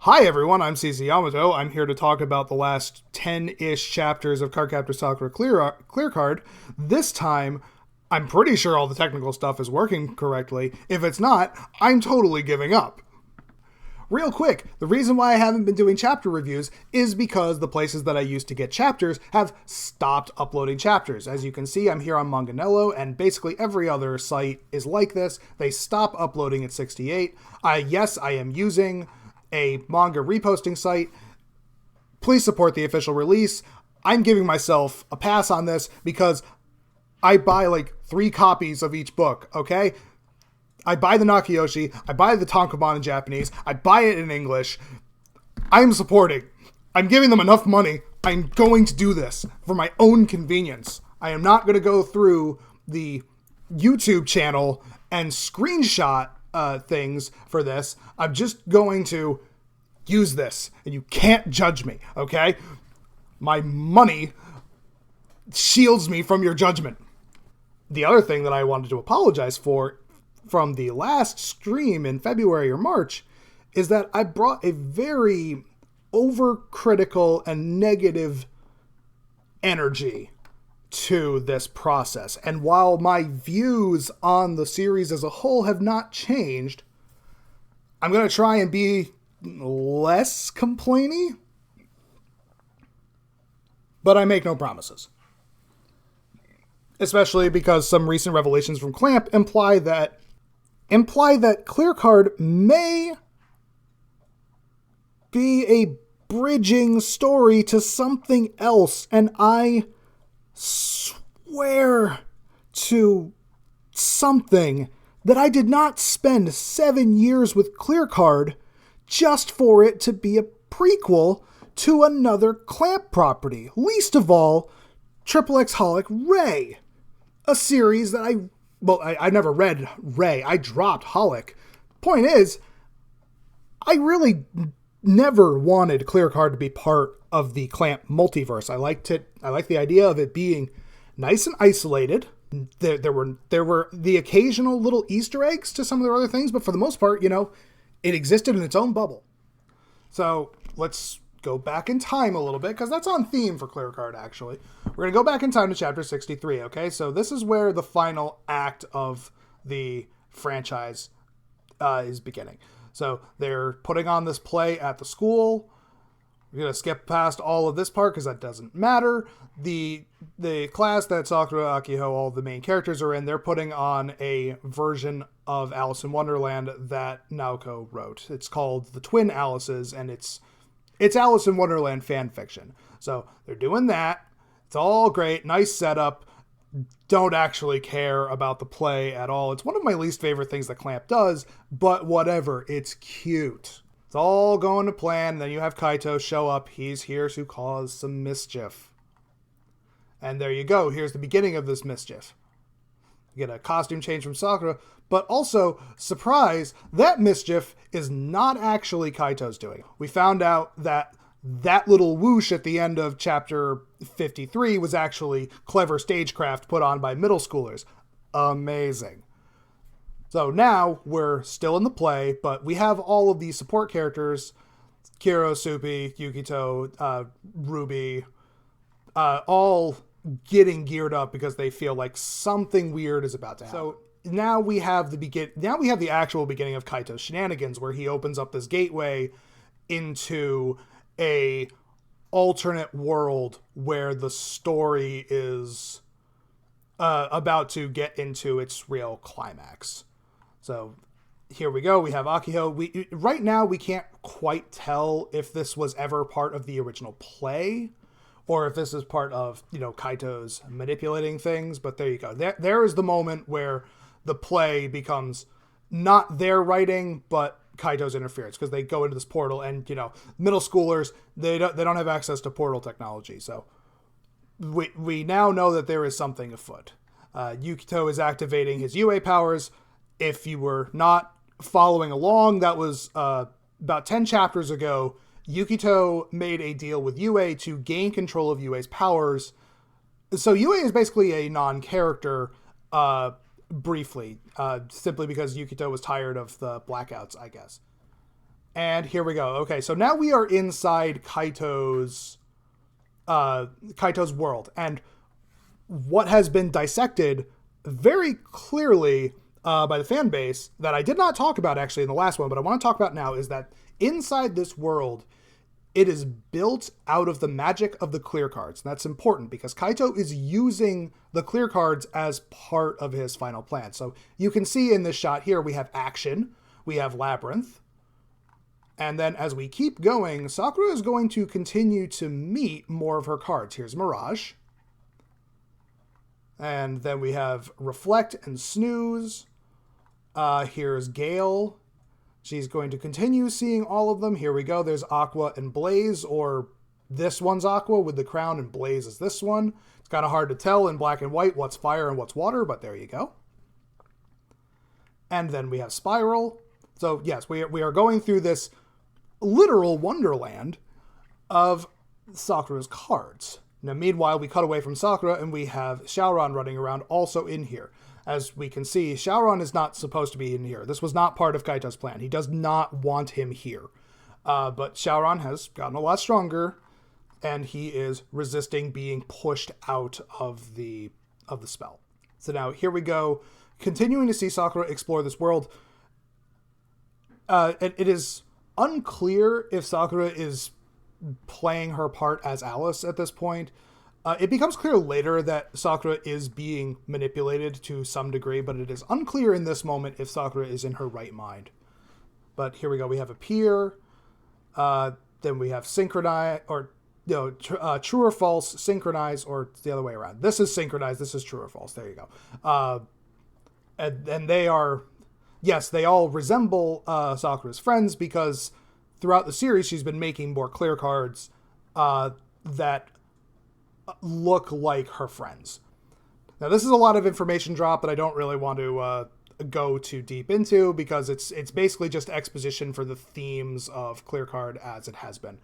Hi everyone, I'm CCYamato. I'm here to talk about the last 10-ish chapters of Cardcaptor Sakura Clear Card. This time, I'm pretty sure all the technical stuff is working correctly. If it's not, I'm totally giving up. Real quick, the reason why I haven't been doing chapter reviews is because the places that I used to get chapters have stopped uploading chapters. As you can see, I'm here on Manganello, and basically every other site is like this. They stop uploading at 68. Yes, I am using a manga reposting site. Please support the official release. I'm giving myself a pass on this because I buy like 3 copies of each book, okay? I buy the Nakayoshi, I buy the Tankobon in Japanese, I buy it in English. I'm supporting. I'm giving them enough money. I'm going to do this for my own convenience. I am not going to go through the YouTube channel and screenshot things for this. I'm just going to use this, and you can't judge me, okay? My money shields me from your judgment. The other thing that I wanted to apologize for from the last stream in February or March is that I brought a very overcritical and negative energy to this process. And while my views on the series as a whole have not changed, I'm going to try and be less complainy, but I make no promises. Especially because some recent revelations from Clamp imply that Clear Card may be a bridging story to something else, and I swear to something that I did not spend 7 years with Clear Card just for it to be a prequel to another Clamp property. Least of all, XXX Holic Ray, a series that I never read Ray. I dropped Holic. Point is, I really never wanted Clear Card to be part of the Clamp multiverse. I liked it. I liked the idea of it being nice and isolated. There were the occasional little Easter eggs to some of their other things, but for the most part, it existed in its own bubble. So let's go back in time a little bit, because that's on theme for Clear Card, actually. We're going to go back in time to chapter 63, okay? So this is where the final act of the franchise is beginning. So they're putting on this play at the school. We're going to skip past all of this part because that doesn't matter. The class that Sakura, Akiho, all the main characters are in, they're putting on a version of Alice in Wonderland that Naoko wrote. It's called The Twin Alices, and it's Alice in Wonderland fan fiction. So they're doing that. It's all great. Nice setup. Don't actually care about the play at all. It's one of my least favorite things that Clamp does, but whatever. It's cute. It's all going to plan. Then you have Kaito show up. He's here to cause some mischief. And there you go. Here's the beginning of this mischief. You get a costume change from Sakura, but also, surprise, that mischief is not actually Kaito's doing. We found out that little whoosh at the end of chapter 53 was actually clever stagecraft put on by middle schoolers. Amazing. So now we're still in the play, but we have all of these support characters, Kiro, Supi, Yukito, Ruby, all getting geared up because they feel like something weird is about to happen. So now we have the actual beginning of Kaito's shenanigans, where he opens up this gateway into a alternate world where the story is about to get into its real climax. So here we go. We have Akiho. Right now we can't quite tell if this was ever part of the original play or if this is part of, Kaito's manipulating things. But there you go. There is the moment where the play becomes not their writing, but Kaito's interference, because they go into this portal, and middle schoolers, they don't have access to portal technology. So we now know that there is something afoot. Yukito is activating his UA powers. If you were not following along, that was about 10 chapters ago. Yukito made a deal with UA to gain control of UA's powers. So UA is basically a non-character briefly, simply because Yukito was tired of the blackouts, I guess. And here we go. Okay, so now we are inside Kaito's world, and what has been dissected very clearly by the fan base that I did not talk about actually in the last one, but I want to talk about now is that inside this world, it is built out of the magic of the clear cards. And that's important because Kaito is using the clear cards as part of his final plan. So you can see in this shot here, we have action, we have labyrinth. And then as we keep going, Sakura is going to continue to meet more of her cards. Here's Mirage. And then we have Reflect and Snooze. Here's Gale. She's going to continue seeing all of them. Here we go. There's Aqua and Blaze, or this one's Aqua with the crown and Blaze is this one. It's kind of hard to tell in black and white what's fire and what's water, but there you go. And then we have Spiral. So yes, we are going through this literal wonderland of Sakura's cards. Now, meanwhile, we cut away from Sakura and we have Shaoran running around also in here. As we can see, Shaoran is not supposed to be in here. This was not part of Kaito's plan. He does not want him here. But Shaoran has gotten a lot stronger, and he is resisting being pushed out of the spell. So now, here we go. Continuing to see Sakura explore this world. It is unclear if Sakura is playing her part as Alice at this point. It becomes clear later that Sakura is being manipulated to some degree, but it is unclear in this moment if Sakura is in her right mind. But here we go. We have Appear. Then we have Synchronize, or True or False, Synchronize, or it's the other way around. This is Synchronize. This is True or False. There you go. And they are, yes, they all resemble Sakura's friends because throughout the series she's been making more clear cards that look like her friends. Now, this is a lot of information drop that I don't really want to go too deep into because it's basically just exposition for the themes of Clear Card as it has been.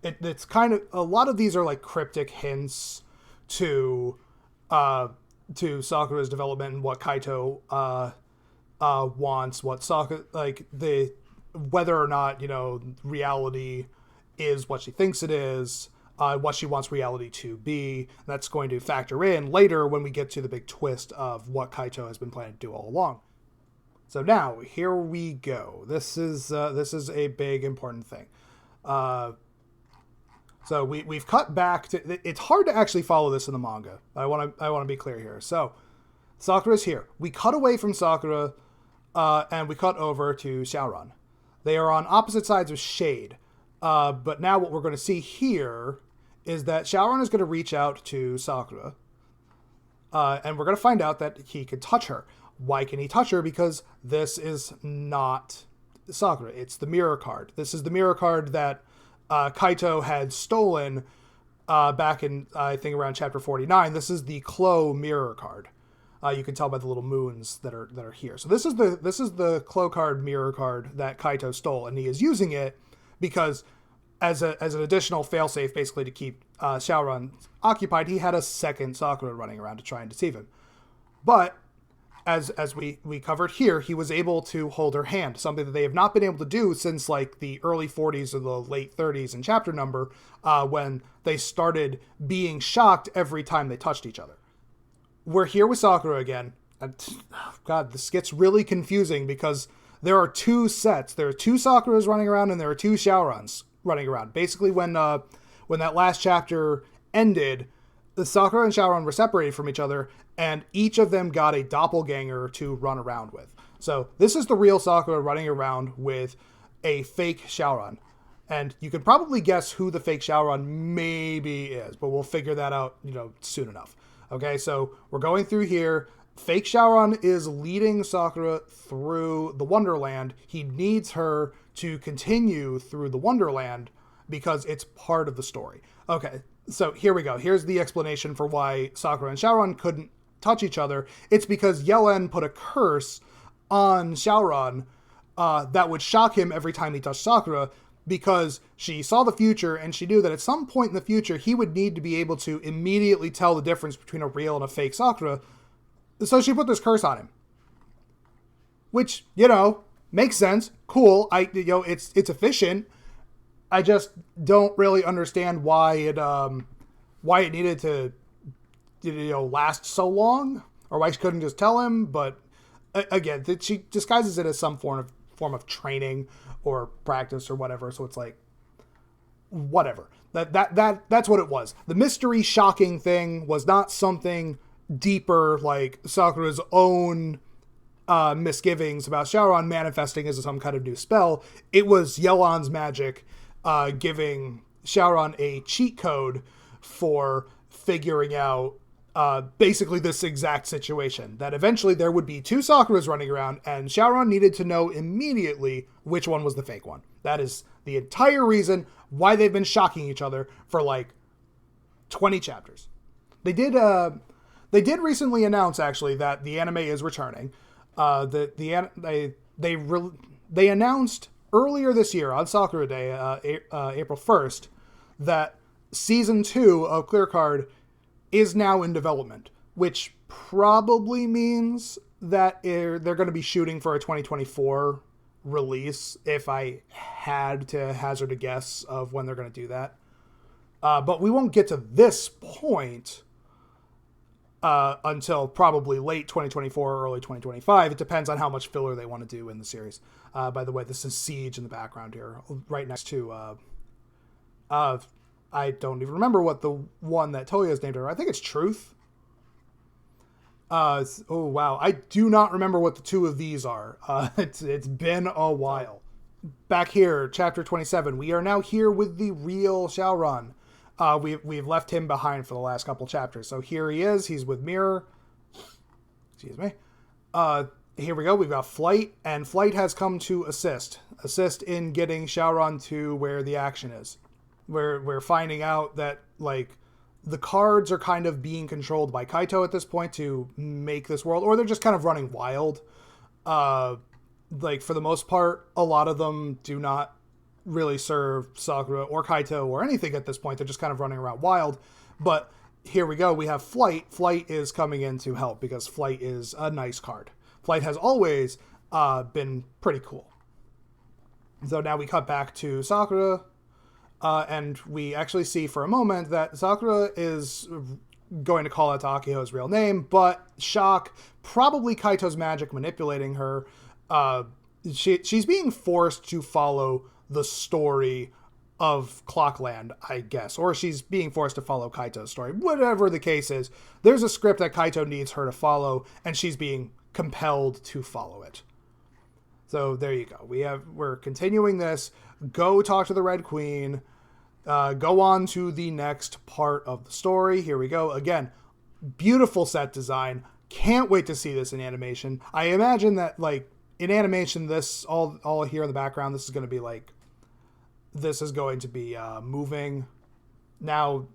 It's kind of, a lot of these are like cryptic hints to Sakura's development and what Kaito wants, what Sakura, like whether or not, reality is what she thinks it is. What she wants reality to be. That's going to factor in later when we get to the big twist of what Kaito has been planning to do all along. So now, here we go. This is a big, important thing. So we've cut back to... It's hard to actually follow this in the manga. I want to be clear here. So, Sakura's here. We cut away from Sakura, and we cut over to Shaoran. They are on opposite sides of Shade. But now what we're going to see here is that Shaoran is going to reach out to Sakura. And we're going to find out that he can touch her. Why can he touch her? Because this is not Sakura. It's the mirror card. This is the mirror card that Kaito had stolen back in, I think, around chapter 49. This is the Clo mirror card. You can tell by the little moons that are here. So this is the Clo card mirror card that Kaito stole, and he is using it because as an additional failsafe, basically to keep Shaoran occupied, he had a second Sakura running around to try and deceive him. But as we covered here, he was able to hold her hand, something that they have not been able to do since like the early 40s or the late 30s in chapter number, when they started being shocked every time they touched each other. We're here with Sakura again. And, God, this gets really confusing because there are two sets. There are two Sakuras running around and there are two Shaorans running around. Basically, when that last chapter ended, the Sakura and Shaoran were separated from each other, and each of them got a doppelganger to run around with. So this is the real Sakura running around with a fake Shaoran. And you can probably guess who the fake Shaoran maybe is, but we'll figure that out, soon enough. Okay, so we're going through here. Fake Shaoran is leading Sakura through the Wonderland. He needs her to continue through the Wonderland because it's part of the story. Okay, so here we go. Here's the explanation for why Sakura and Shaoran couldn't touch each other. It's because Yellen put a curse on Shaoran that would shock him every time he touched Sakura, because she saw the future and she knew that at some point in the future he would need to be able to immediately tell the difference between a real and a fake Sakura. So she put this curse on him. Which, Makes sense. Cool. It's efficient. I just don't really understand why it needed to last so long, or why she couldn't just tell him. But again, she disguises it as some form of training or practice or whatever. So it's like, whatever. That's what it was. The mystery shocking thing was not something deeper like Sakura's own misgivings about Shaoran manifesting as some kind of new spell. It was Yelan's magic giving Shaoran a cheat code for figuring out basically this exact situation, that eventually there would be two Sakuras running around, and Shaoran needed to know immediately which one was the fake one. That is the entire reason why they've been shocking each other for like 20 chapters. They did recently announce, actually, that the anime is returning. They announced earlier this year on Sakura Day, April 1st, that season 2 of Clear Card is now in development, which probably means that they're going to be shooting for a 2024 release, if I had to hazard a guess of when they're going to do that. But we won't get to this point until probably late 2024 or early 2025. It depends on how much filler they want to do in the series. By the way, this is Siege in the background here, right next to I don't even remember what the one that Toya's named her. I think it's Truth. Oh wow, I do not remember what the two of these are. It's been a while. Back here, chapter 27. We are now here with the real Shaoran. We've left him behind for the last couple chapters. So here he is. He's with Mirror. Excuse me. Here we go. We've got Flight, and Flight has come to assist in getting Shaoran to where the action is. We're finding out that like the cards are kind of being controlled by Kaito at this point to make this world, or they're just kind of running wild. Like for the most part, a lot of them do not really serve Sakura or Kaito or anything at this point. They're just kind of running around wild. But here we go. We have Flight. Flight is coming in to help because Flight is a nice card. Flight has always been pretty cool. So now we cut back to Sakura. And we actually see for a moment that Sakura is going to call out to Akiho's real name, but shock, probably Kaito's magic manipulating her. She's being forced to follow the story of Clockland, I guess, or she's being forced to follow Kaito's story. Whatever the case is, there's a script that Kaito needs her to follow, and she's being compelled to follow it. So there you go. We're continuing this. Go talk to the Red Queen. Go on to the next part of the story. Here we go. Again, beautiful set design. Can't wait to see this in animation. I imagine that like in animation, this all here in the background, this is going to be moving. Now,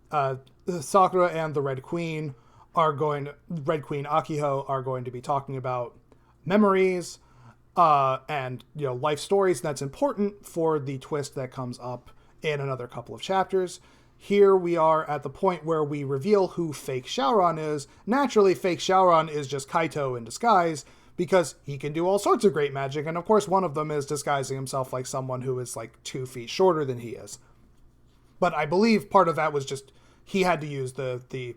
Sakura and the Red Queen Akiho are going to be talking about memories and life stories. And that's important for the twist that comes up in another couple of chapters. Here we are at the point where we reveal who fake Shaoran is. Naturally, fake Shaoran is just Kaito in disguise, because he can do all sorts of great magic, and of course one of them is disguising himself like someone who is like 2 feet shorter than he is. But I believe part of that was just he had to use the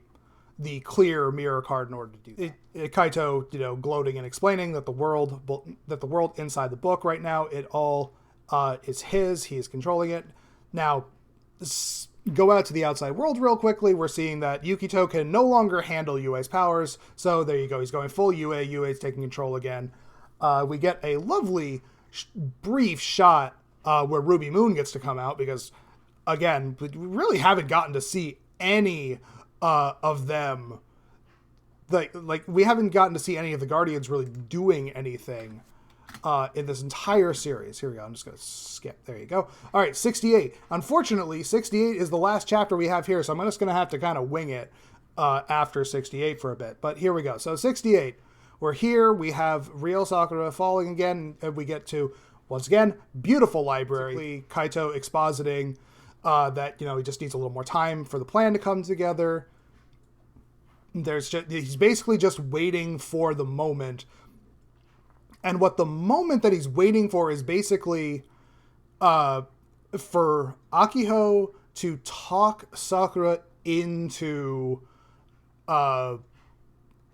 clear mirror card in order to do that. Kaito, gloating and explaining that the world inside the book right now, it all is his. He is controlling it. Now, go out to the outside world real quickly. We're seeing that Yukito can no longer handle Yue's powers. So there you go. He's going full Yue. Yue's taking control again. We get a lovely brief shot where Ruby Moon gets to come out because, again, we really haven't gotten to see any of them. Like we haven't gotten to see any of the Guardians really doing anything in this entire series. Here we go. I'm just going to skip. There you go. All right, 68. Unfortunately, 68 is the last chapter we have here, so I'm just going to have to kind of wing it after 68 for a bit. But here we go. So 68. We're here. We have real Sakura falling again, and we get to, once again, beautiful library. Kaito expositing that, he just needs a little more time for the plan to come together. He's basically just waiting for the moment And what the moment that he's waiting for is basically for Akiho to talk Sakura into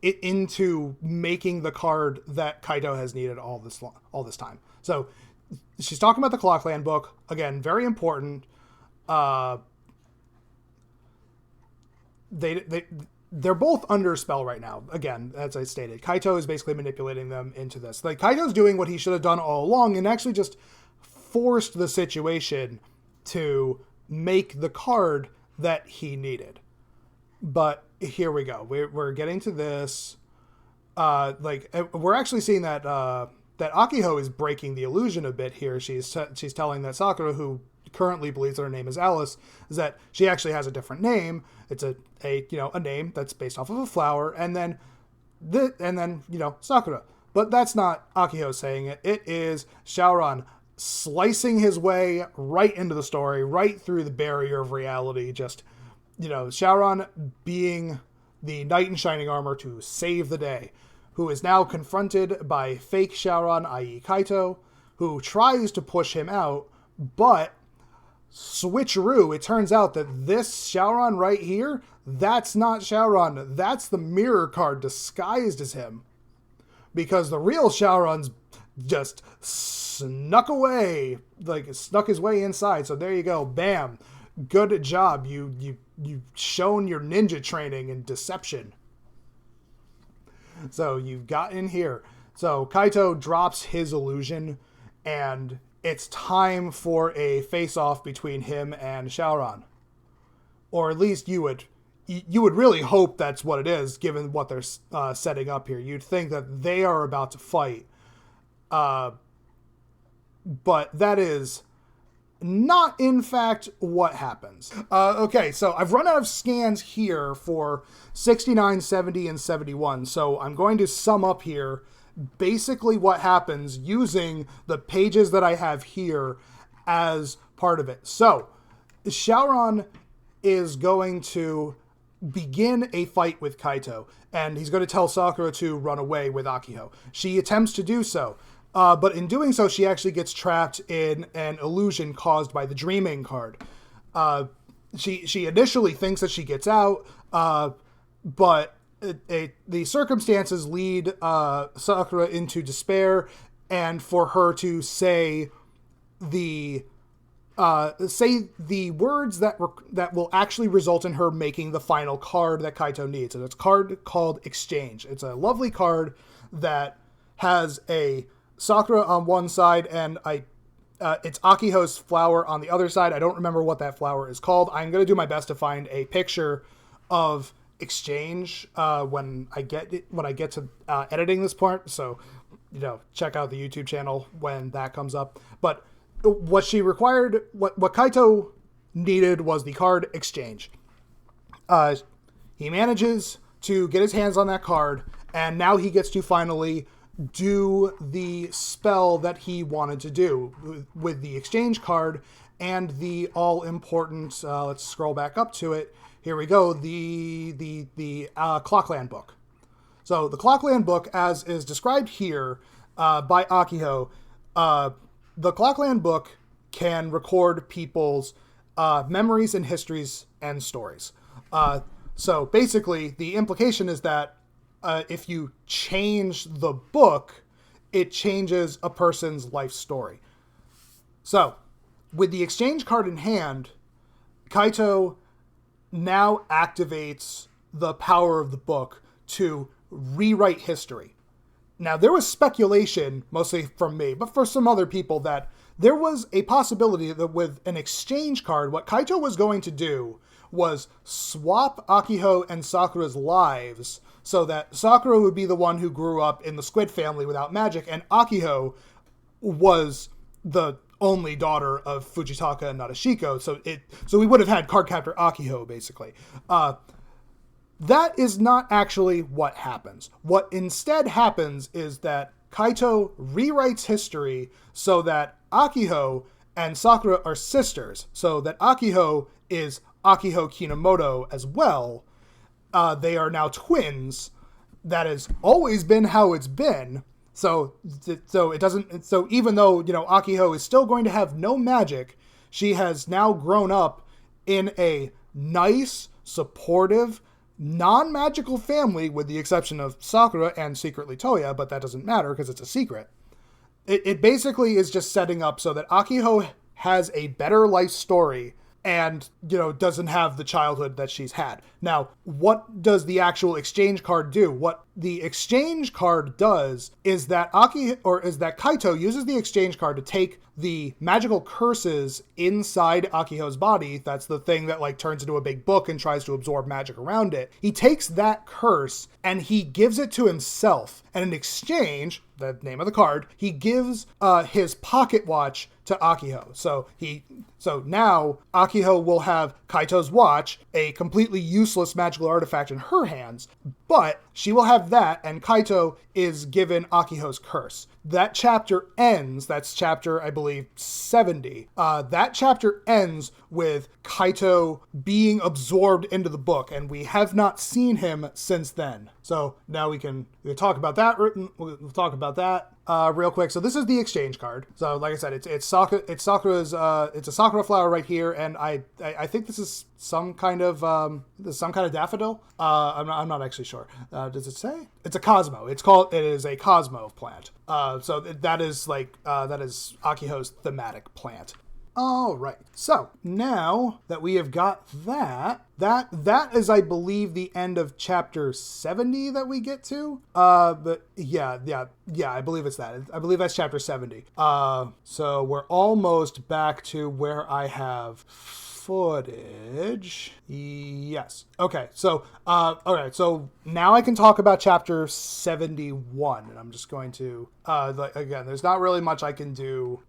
into making the card that Kaito has needed all this time. So she's talking about the Clockland book again, very important. They're both under spell right now. Again, as I stated, Kaito is basically manipulating them into this. Like, Kaito's doing what he should have done all along and actually just forced the situation to make the card that he needed. But here we go. We're getting to this. We're actually seeing that that Akiho is breaking the illusion a bit here. She's telling that Sakura, who currently believes that her name is Alice, is that she actually has a different name. It's a name that's based off of a flower, and then Sakura. But that's not Akiho saying it. It is Shaoran slicing his way right into the story, right through the barrier of reality. Just, Shaoran being the knight in shining armor to save the day, who is now confronted by fake Shaoran, i.e. Kaito, who tries to push him out, but switcheroo, it turns out that this Shaoran right here, that's not Shaoran. That's the mirror card disguised as him. Because the real Shaoran's just snuck away, snuck his way inside. So there you go. Bam. Good job. You've shown your ninja training and deception. So you've got in here. So Kaito drops his illusion, and it's time for a face-off between him and Shaoran. Or at least you would really hope that's what it is, given what they're setting up here. You'd think that they are about to fight. But that is not, in fact, what happens. Okay, so I've run out of scans here for 69, 70, and 71. So I'm going to sum up here basically what happens using the pages that I have here as part of it. So Shaoran is going to begin a fight with Kaito, and he's going to tell Sakura to run away with Akiho. She attempts to do so, but in doing so, she actually gets trapped in an illusion caused by the dreaming card. She initially thinks that she gets out, but the circumstances lead Sakura into despair, and for her to say the words that will actually result in her making the final card that Kaito needs. And it's a card called Exchange. It's a lovely card that has a Sakura on one side and it's Akiho's flower on the other side. I don't remember what that flower is called. I'm going to do my best to find a picture of Exchange when I get to editing this part. So, check out the YouTube channel when that comes up. But what she required, what Kaito needed was the card Exchange. He manages to get his hands on that card, and now he gets to finally do the spell that he wanted to do with the Exchange card and the all-important, let's scroll back up to it. Here we go, the Clockland book. So the Clockland book, as is described here by Akiho, the Clockland book can record people's memories and histories and stories. So basically, the implication is that if you change the book, it changes a person's life story. So, with the Exchange card in hand, Kaito now activates the power of the book to rewrite history. Now, there was speculation, mostly from me, but for some other people, that there was a possibility that with an Exchange card, what Kaito was going to do was swap Akiho and Sakura's lives so that Sakura would be the one who grew up in the Squid family without magic, and Akiho was the only daughter of Fujitaka and Nadeshiko, so we would have had Cardcaptor Akiho, basically. That is not actually what happens. What instead happens is that Kaito rewrites history so that Akiho and Sakura are sisters, so that Akiho is Akiho Kinomoto as well. They are now twins. That has always been how it's been, So it doesn't. So even though Akiho is still going to have no magic, she has now grown up in a nice, supportive, non-magical family, with the exception of Sakura and secretly Toya, but that doesn't matter because it's a secret. It basically is just setting up so that Akiho has a better life story and, doesn't have the childhood that she's had. Now, what does the actual exchange card do? What the exchange card does is that Kaito uses the exchange card to take the magical curses inside Akiho's body. That's the thing that turns into a big book and tries to absorb magic around it. He takes that curse and he gives it to himself. And in exchange, the name of the card, he gives his pocket watch to Akiho. So now Akiho will have Kaito's watch, a completely useless magical artifact, in her hands, but she will have that, and Kaito is given Akiho's curse. That chapter ends, that's chapter, I believe, 70. That chapter ends with Kaito being absorbed into the book, and we have not seen him since then. So now we can talk about that. We'll talk about that real quick. So this is the exchange card. So like I said, it's Sakura's. It's a Sakura flower right here, and I think this is some kind of daffodil. I'm not actually sure. Does it say? It's a Cosmo. It is a Cosmo plant. So that is Akiho's thematic plant. All right. So now that we have got that is, I believe, the end of chapter 70 that we get to. But yeah, I believe it's that. I believe that's chapter 70. So we're almost back to where I have footage. Yes. Okay. So, all right. So now I can talk about chapter 71, and I'm just going to, again, there's not really much I can do,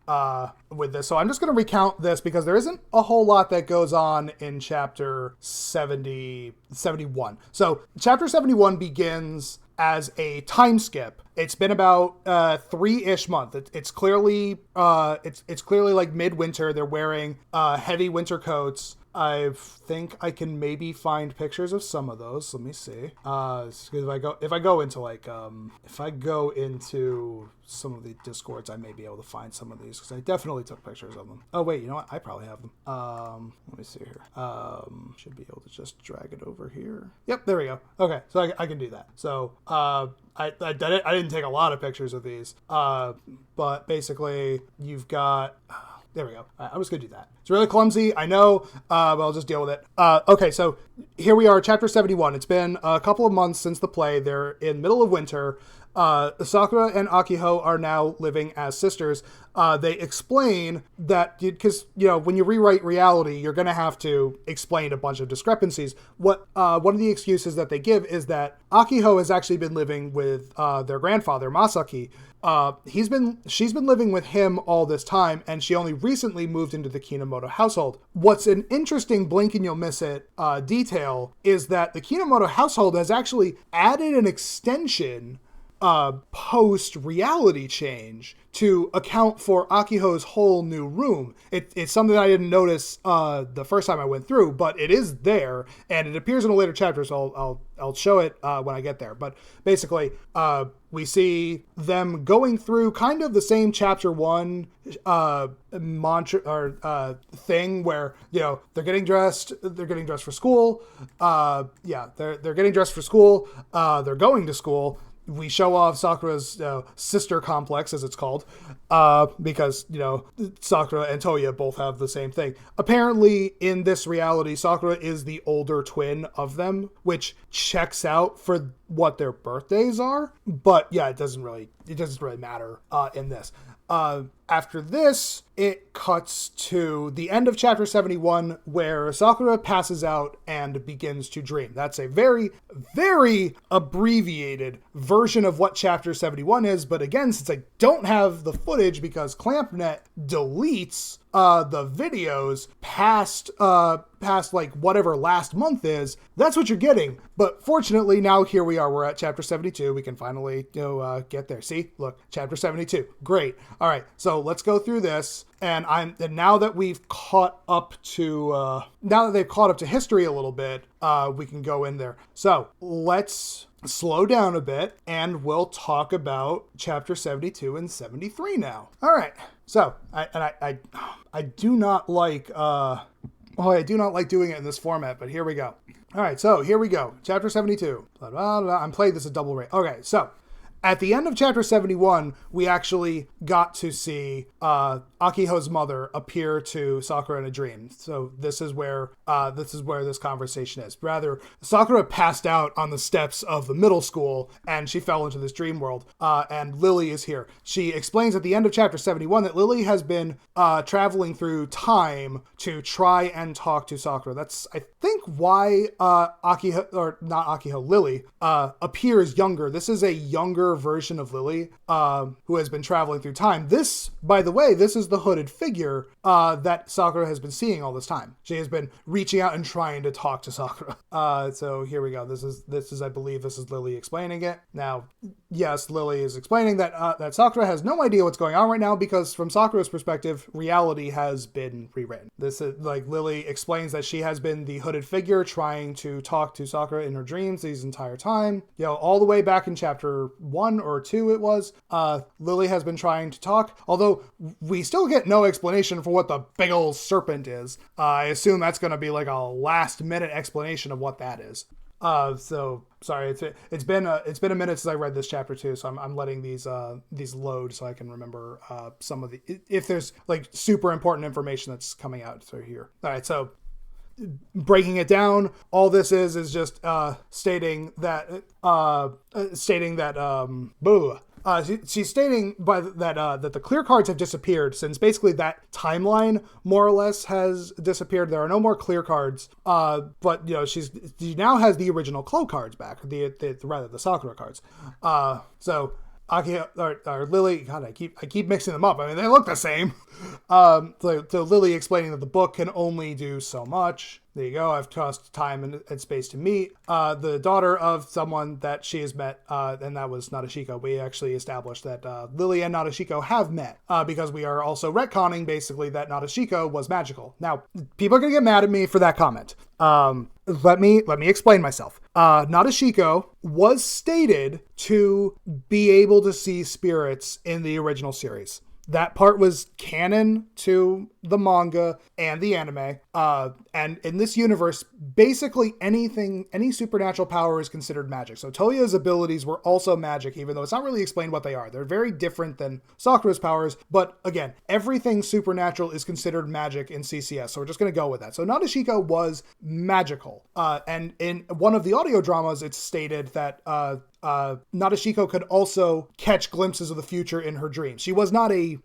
with this. So I'm just going to recount this because there isn't a whole lot that goes on in chapter 71. So chapter 71 begins as a time skip. It's been about 3-ish months. It's clearly like midwinter. They're wearing heavy winter coats. I think I can maybe find pictures of some of those. Let me see. If I go into some of the Discords, I may be able to find some of these because I definitely took pictures of them. Oh wait, you know what? I probably have them. Let me see here. Should be able to just drag it over here. Yep, there we go. Okay, so I can do that. So I didn't take a lot of pictures of these, but basically you've got. There we go. I was going to do that. It's really clumsy, I know, but I'll just deal with it. Okay, so here we are, chapter 71. It's been a couple of months since the play. They're in middle of winter. Sakura and Akiho are now living as sisters. They explain that, because, when you rewrite reality, you're going to have to explain a bunch of discrepancies. One of the excuses that they give is that Akiho has actually been living with their grandfather, Masaki. She's been living with him all this time, and she only recently moved into the Kinomoto household. What's an interesting blink and you'll miss it detail is that the Kinomoto household has actually added an extension post reality change to account for Akiho's whole new room. It's something I didn't notice the first time I went through, but it is there, and it appears in a later chapter, so I'll show it when I get there. But basically, we see them going through kind of the same chapter 1 mantra or thing where they're getting dressed for school. They're getting dressed for school. They're going to school. We show off Sakura's sister complex, as it's called, because, Sakura and Toya both have the same thing. Apparently, in this reality, Sakura is the older twin of them, which checks out for what their birthdays are. But yeah, it doesn't really matter in this. After this, it cuts to the end of chapter 71, where Sakura passes out and begins to dream. That's a very, very abbreviated version of what chapter 71 is. But again, since I don't have the footage because ClampNet deletes the videos past like whatever last month is, that's what you're getting. But fortunately, now here we are. We're at chapter 72. We can finally get there. See, look, chapter 72. Great. All right. So So let's go through this. And now that we've caught up to now that they've caught up to history a little bit, we can go in there. So let's slow down a bit, and we'll talk about chapter 72 and 73 now. All right. So I do not like I do not like doing it in this format, but here we go. All right. So here we go. Chapter 72. Blah, blah, blah. I'm playing this a double rate. Okay. So at the end of chapter 71, we actually got to see Akiho's mother appear to Sakura in a dream. So this is where this conversation is. Rather, Sakura passed out on the steps of the middle school, and she fell into this dream world. And Lily is here. She explains at the end of chapter 71 that Lily has been traveling through time to try and talk to Sakura. That's, I think, why Lily appears younger. This is a younger version of Lily who has been traveling through time. This, by the way, this is the hooded figure that Sakura has been seeing all this time. She has been reaching out and trying to talk to Sakura. So here we go. This is I believe this is Lily explaining it. Now, yes, Lily is explaining that Sakura has no idea what's going on right now because from Sakura's perspective, reality has been rewritten. This is like Lily explains that she has been the hooded figure trying to talk to Sakura in her dreams this entire time. You know, all the way back in chapter 1 or 2 it was, Lily has been trying to talk, although we still get no explanation for what the big old serpent is. I assume that's going to be like a last minute explanation of what that is. So sorry, it's been a minute since I read this chapter too, so I'm letting these load so I can remember some of the, if there's like super important information that's coming out through here. All right, so breaking it down, all this is just stating that she's stating that the clear cards have disappeared since basically that timeline more or less has disappeared. There are no more clear cards, but you know she now has the original Clo cards back, the Sakura cards. So Akio or Lily, God, I keep mixing them up. I mean, they look the same. So Lily explaining that the book can only do so much. There you go. I've tossed time and space to meet the daughter of someone that she has met, and that was Nadeshiko. We actually established that Lily and Nadeshiko have met because we are also retconning basically that Nadeshiko was magical. Now, people are gonna get mad at me for that comment. Let me explain myself. Nadeshiko was stated to be able to see spirits in the original series. That part was canon to the manga and the anime. And in this universe, basically any supernatural power is considered magic. So Toya's abilities were also magic, even though it's not really explained what they are. They're very different than Sakura's powers. But again, everything supernatural is considered magic in CCS. So we're just going to go with that. So Nadeshiko was magical. And in one of the audio dramas, it's stated that Nadeshiko could also catch glimpses of the future in her dreams. She was not a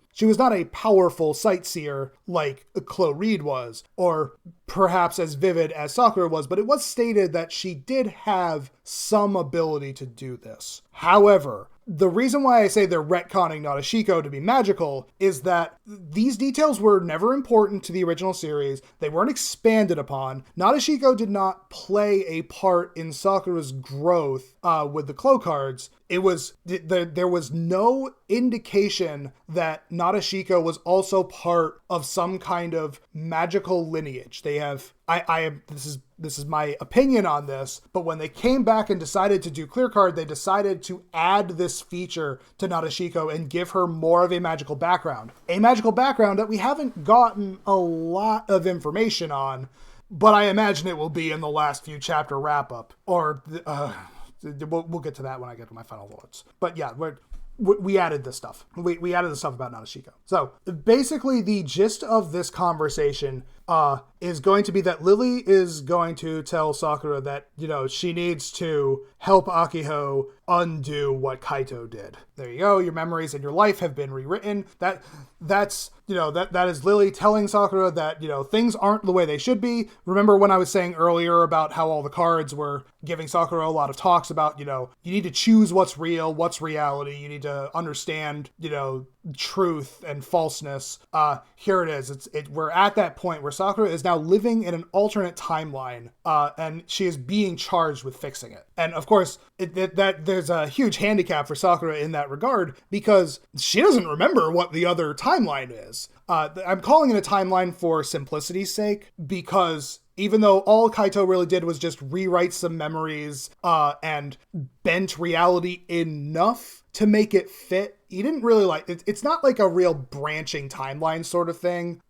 powerful sightseer like Chloe Reed was, or perhaps as vivid as Sakura was, but it was stated that she did have some ability to do this. However, the reason why I say they're retconning Nadeshiko to be magical is that these details were never important to the original series. They weren't expanded upon. Nadeshiko did not play a part in Sakura's growth with the Clo cards. There was no indication that Nadeshiko was also part of some kind of magical lineage. They have, this is my opinion on this, but when they came back and decided to do clear card, they decided to add this feature to Nadeshiko and give her more of a magical background. A magical background that we haven't gotten a lot of information on, but I imagine it will be in the last few chapter wrap up, or we'll get to that when I get to my final thoughts. But yeah, we added this stuff. We added the stuff about Nadeshiko. So basically the gist of this conversation is going to be that Lily is going to tell Sakura that, you know, she needs to help Akiho undo what Kaito did. There you go. Your memories and your life have been rewritten. That's that is Lily telling Sakura that, you know, things aren't the way they should be. Remember when I was saying earlier about how all the cards were giving Sakura a lot of talks about, you know, you need to choose what's real, what's reality. You need to understand, you know, truth and falseness. Here it is. We're at that point where Sakura is now living in an alternate timeline, and she is being charged with fixing it. And of course, that there's a huge handicap for Sakura in that regard, because she doesn't remember what the other timeline is. I'm calling it a timeline for simplicity's sake, because even though all Kaito really did was just rewrite some memories and bent reality enough to make it fit, he didn't really it's not like a real branching timeline sort of thing.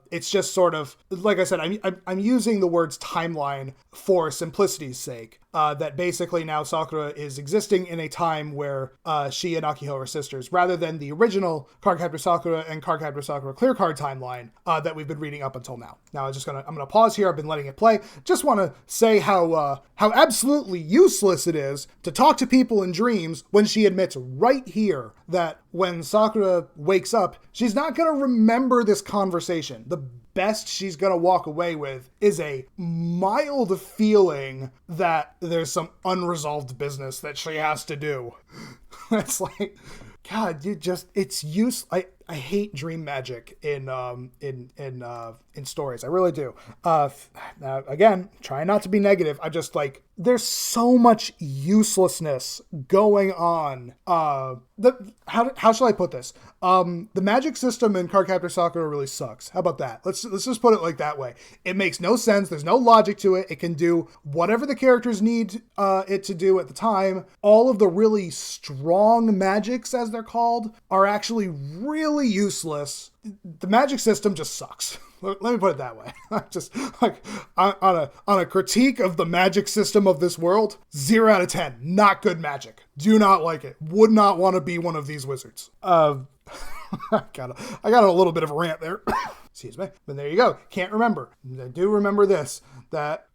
It's just sort of, like I said, I'm using the words timeline for simplicity's sake. That basically now Sakura is existing in a time where she and Akiho are sisters, rather than the original Cardcaptor Sakura and Cardcaptor Sakura Clear Card timeline that we've been reading up until now. Now I'm gonna pause here. I've been letting it play. Just want to say how absolutely useless it is to talk to people in dreams when she admits right here that when Sakura wakes up, she's not gonna remember this conversation. The best she's gonna walk away with is a mild feeling that there's some unresolved business that she has to do. It's like, God, it's I hate dream magic in stories. I really do. Again, try not to be negative. I just there's so much uselessness going on. How shall I put this? The magic system in Cardcaptor Sakura really sucks. How about that? Let's just put it like that way. It makes no sense. There's no logic to it. It can do whatever the characters need it to do at the time. All of the really strong magics, as they're called, are actually really useless. The magic system just sucks. Let me put it that way. Just on a critique of the magic system of this world, 0 out of 10. Not good magic. Do not like it. Would not want to be one of these wizards. I got a little bit of a rant there. Excuse me. But there you go. Can't remember. I do remember this. That,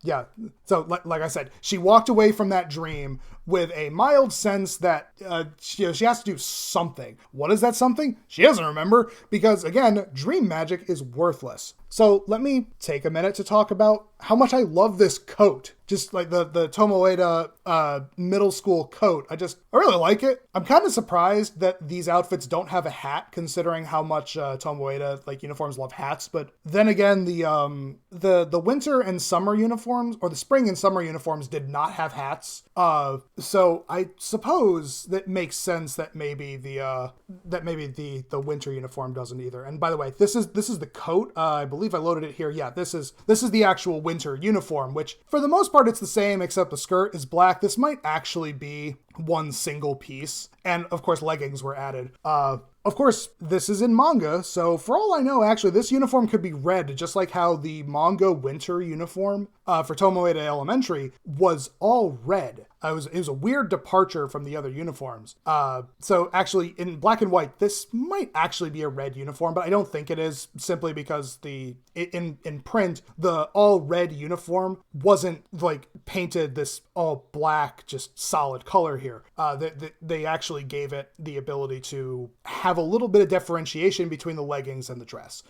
yeah. So, like I said, she walked away from that dream with a mild sense that she has to do something. What is that something? She doesn't remember, because, again, dream magic is worthless. So let me take a minute to talk about how much I love this coat. Just like the Tomoeda middle school coat. I really like it. I'm kind of surprised that these outfits don't have a hat, considering how much Tomoeda uniforms love hats. But then again, the winter and summer uniforms, or the spring and summer uniforms, did not have hats. So I suppose that makes sense that maybe the winter uniform doesn't either. And by the way, this is the coat. I believe I loaded it here. Yeah, this is the actual winter uniform, which for the most part it's the same, except the skirt is black. This might actually be one single piece, and of course leggings were added. Of course, this is in manga, so for all I know, actually, this uniform could be red, just like how the manga winter uniform for Tomoeda Elementary was all red. It was a weird departure from the other uniforms. So actually, in black and white, this might actually be a red uniform, but I don't think it is, simply because in print, the all red uniform wasn't painted this all black, just solid color here. They actually gave it the ability to have a little bit of differentiation between the leggings and the dress.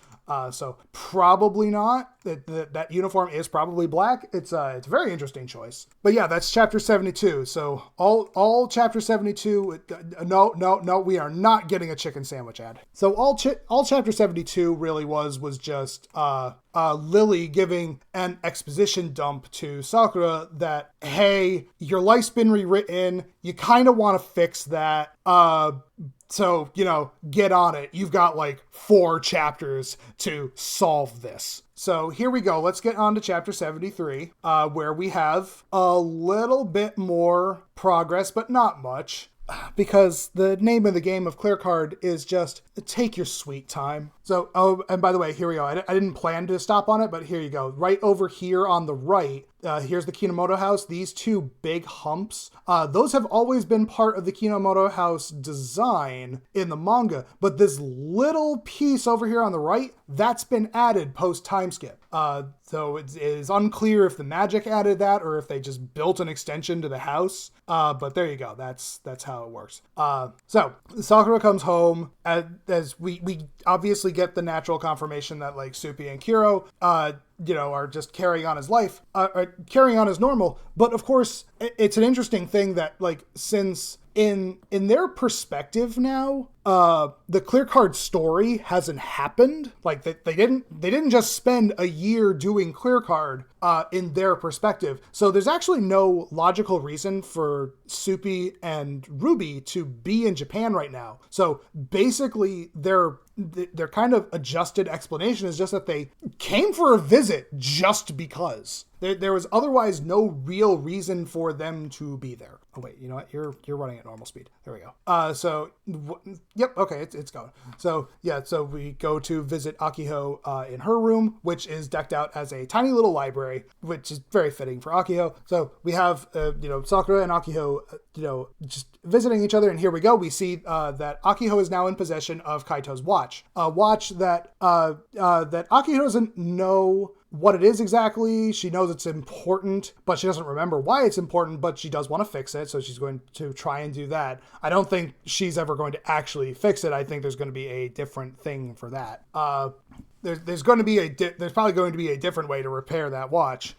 So probably not. That uniform is probably black. It's a very interesting choice. But yeah, that's chapter 72. So all chapter 72. No, we are not getting a chicken sandwich ad. So all chapter 72 really was just Lily giving an exposition dump to Sakura that, hey, your life's been rewritten. You kind of want to fix that. So, get on it. You've got 4 chapters to solve this. So here we go. Let's get on to chapter 73, where we have a little bit more progress, but not much. Because the name of the game of Clear Card is just take your sweet time. So, and by the way, here we go. I didn't plan to stop on it, but here you go. Right over here on the right, here's the Kinomoto house. These 2 big humps, those have always been part of the Kinomoto house design in the manga. But this little piece over here on the right, that's been added post time skip. So it is unclear if the magic added that or if they just built an extension to the house. But there you go. That's how it works. So Sakura comes home as we obviously get the natural confirmation that Suppi and Kiro, are just carrying on his life, carrying on as normal. But of course, it's an interesting thing that since in their perspective now, the clear card story hasn't happened. Like they didn't just spend a year doing clear card in their perspective. So there's actually no logical reason for Soupy and Ruby to be in Japan right now. So basically their kind of adjusted explanation is just that they came for a visit just because. There was otherwise no real reason for them to be there. Oh wait, you know what? You're running at normal speed. There we go. Yep, okay, it's going. So yeah, so we go to visit Akiho in her room, which is decked out as a tiny little library, which is very fitting for Akiho. So we have Sakura and Akiho just visiting each other, and here we go. We see that Akiho is now in possession of Kaito's watch, a watch that Akiho doesn't know what it is exactly. She knows it's important, but she doesn't remember why it's important, but she does want to fix it, so she's going to try and do that. I don't think she's ever going to actually fix it. I think there's going to be a different thing for that. There's probably going to be a different way to repair that watch.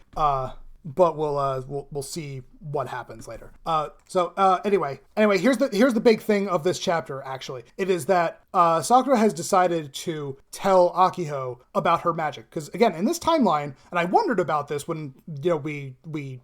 But we'll see what happens later. Anyway, here's the big thing of this chapter. Actually, it is that Sakura has decided to tell Akiho about her magic, because again, in this timeline, and I wondered about this when we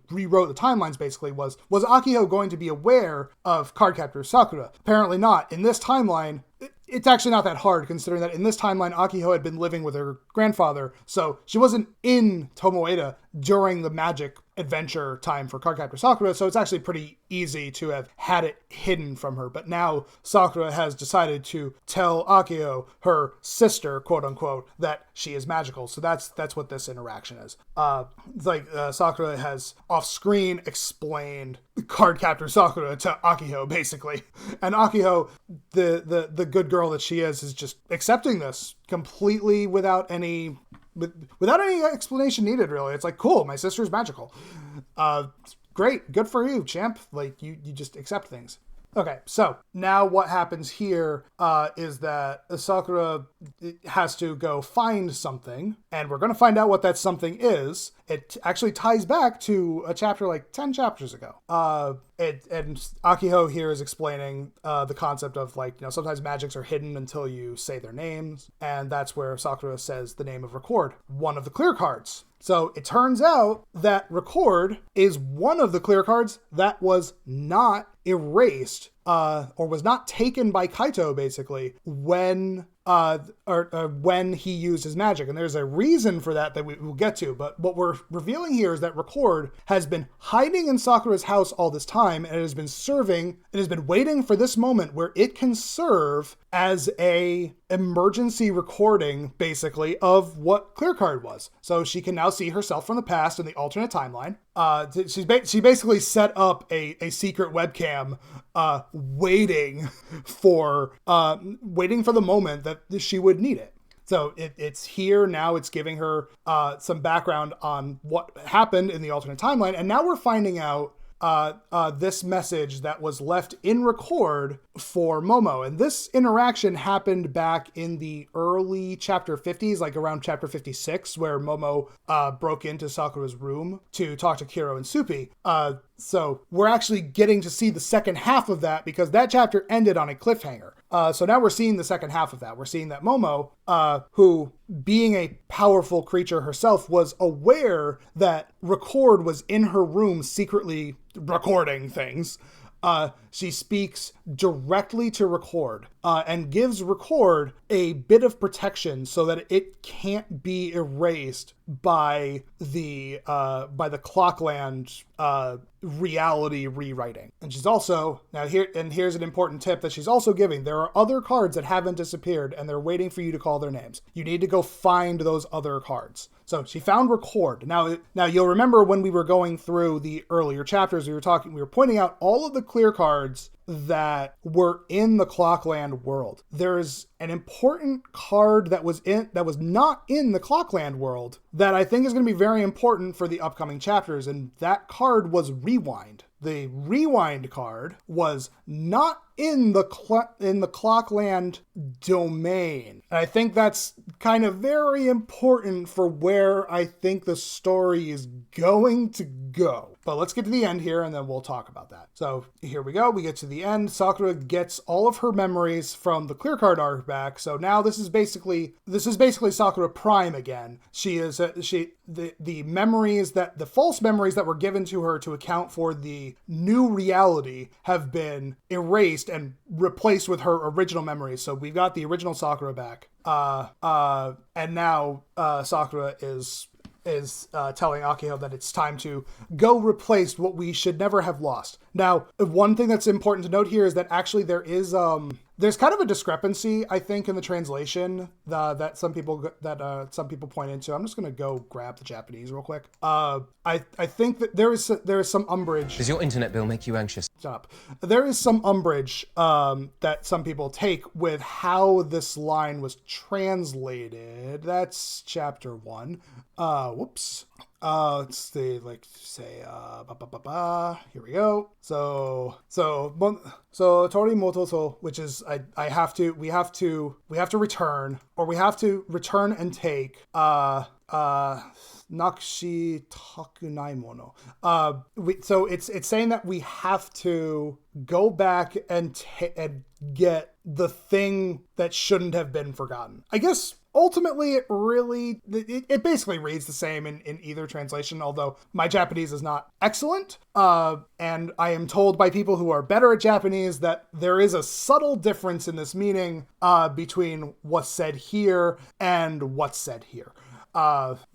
rewrote the timelines. Basically, was Akiho going to be aware of Cardcaptor Sakura? Apparently not. In this timeline, it's actually not that hard, considering that in this timeline, Akiho had been living with her grandfather, so she wasn't in Tomoeda during the magic adventure time for Cardcaptor Sakura, so it's actually pretty easy to have had it hidden from her. But now Sakura has decided to tell Akiho, her sister, quote unquote, that she is magical. So that's what this interaction is. Sakura has off screen explained Cardcaptor Sakura to Akiho, basically, and Akiho, the good girl that she is just accepting this completely without any explanation needed, really. It's like, cool, my sister's magical. Great, good for you, champ. Like, you just accept things. Okay, so now what happens here is that Sakura has to go find something, and we're going to find out what that something is. It actually ties back to a chapter like 10 chapters ago. And Akiho here is explaining the concept of, sometimes magics are hidden until you say their names, and that's where Sakura says the name of Record, one of the clear cards. So it turns out that Record is one of the clear cards that was not erased, or was not taken by Kaito, basically, when he used his magic. And there's a reason for that we will get to, but what we're revealing here is that Record has been hiding in Sakura's house all this time, and it has been waiting for this moment where it can serve as a emergency recording, basically, of what clear card was. So she can now see herself from the past in the alternate timeline. She basically set up a secret webcam, waiting for the moment that she would need it. So it's here now. It's giving her some background on what happened in the alternate timeline, and now we're finding out this message that was left in Record for Momo. And this interaction happened back in the early chapter 50s, like around chapter 56, where Momo broke into Sakura's room to talk to Kiro and Soupy. So we're actually getting to see the second half of that, because that chapter ended on a cliffhanger. So now we're seeing the second half of that. We're seeing that Momo, who, being a powerful creature herself, was aware that Record was in her room secretly recording things. She speaks directly to Record, and gives Record a bit of protection so that it can't be erased by the Clockland reality rewriting. And she's also, here's an important tip that she's also giving: there are other cards that haven't disappeared, and they're waiting for you to call their names. You need to go find those other cards. So she found Record. Now you'll remember when we were going through the earlier chapters, we were pointing out all of the clear cards that were in the Clockland world. There's an important card that was not in the Clockland world that I think is going to be very important for the upcoming chapters, and that card was Rewind. the rewind card was not in the Clockland domain. And I think that's kind of very important for where I think the story is going to go. But let's get to the end here and then we'll talk about that. So here we go. We get to the end. Sakura gets all of her memories from the clear card arc back. So now this is basically Sakura Prime again. The memories the false memories that were given to her to account for the new reality have been erased and replaced with her original memories. So we've got the original Sakura back. And now Sakura is telling Akiho that it's time to go replace what we should never have lost. Now, one thing that's important to note here is that actually there's kind of a discrepancy, I think, in the translation that some people point into. I'm just going to go grab the Japanese real quick. I think that there is some umbrage. Does your internet bill make you anxious? Shut up. There is some umbrage that some people take with how this line was translated. That's chapter 1. Whoops. Let's see, here we go. So Torimoto, which is we have to return and take Nakshi Takunai Mono. So it's saying that we have to go back and get the thing that shouldn't have been forgotten. I guess ultimately it basically reads the same in either translation, although my Japanese is not excellent. And I am told by people who are better at Japanese that there is a subtle difference in this meaning between what's said here and what's said here.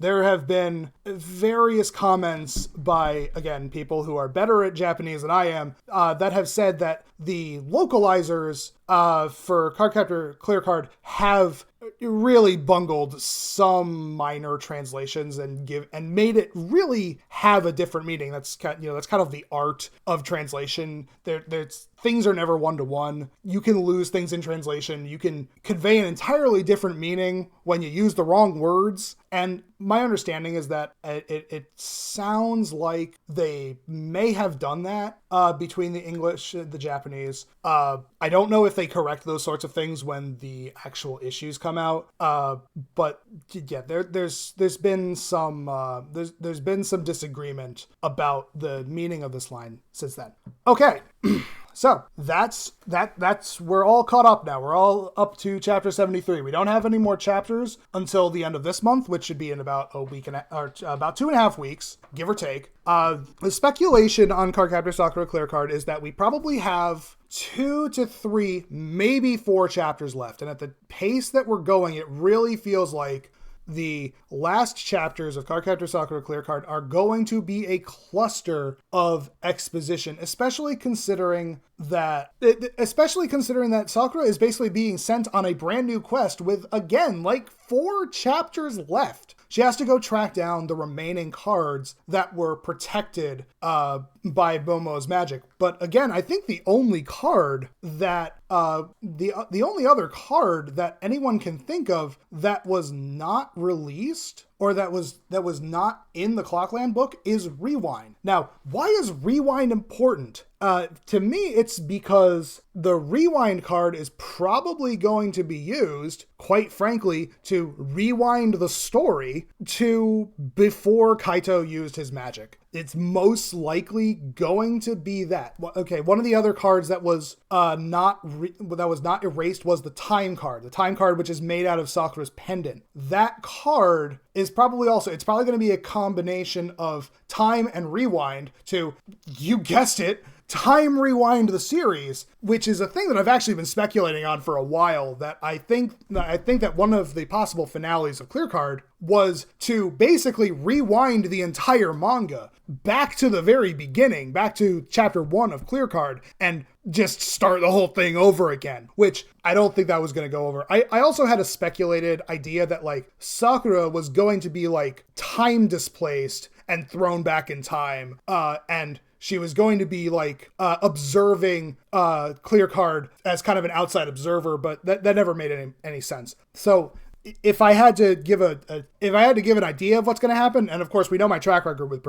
There have been various comments by, again, people who are better at Japanese than I am, that have said that the localizers for Cardcaptor Clear Card have really bungled some minor translations and made it really have a different meaning. That's kind of the art of translation. There's things are never one-to-one. You can lose things in translation. You can convey an entirely different meaning when you use the wrong words. And my understanding is that it sounds like they may have done that between the English and the Japanese. I don't know if they correct those sorts of things when the actual issues come out. But yeah, there's been some disagreement about the meaning of this line since then. Okay. So that's we're all caught up now. We're all up to chapter 73. We don't have any more chapters until the end of this month, which should be in about a week or about 2.5 weeks, give or take. The speculation on Cardcaptor Sakura Clear Card is that we probably have 2 to 3, maybe 4 chapters left. And at the pace that we're going, it really feels like the last chapters of Cardcaptor Sakura Clear Card are going to be a cluster of exposition, especially considering that Sakura is basically being sent on a brand new quest with, again, 4 chapters left. She has to go track down the remaining cards that were protected by Momo's magic. But again, I think the only card that the only other card that anyone can think of that was not released or that was not in the Clockland book is Rewind. Now, why is Rewind important? To me, it's because the Rewind card is probably going to be used, quite frankly, to rewind the story to before Kaito used his magic. It's most likely going to be that. Okay, one of the other cards that was not erased was the Time card. The Time card, which is made out of Sakura's pendant. That card is probably going to be a combination of Time and Rewind to, you guessed it, time rewind the series, which is a thing that I've actually been speculating on for a while. That I think that one of the possible finales of Clear Card was to basically rewind the entire manga back to the very beginning, back to chapter 1 of Clear Card, and just start the whole thing over again, which I don't think that was going to go over. I also had a speculated idea that Sakura was going to be time displaced and thrown back in time, and she was going to be observing Clear Card as kind of an outside observer, but that never made any sense. So if I had to give if I had to give an idea of what's going to happen, and of course we know my track record with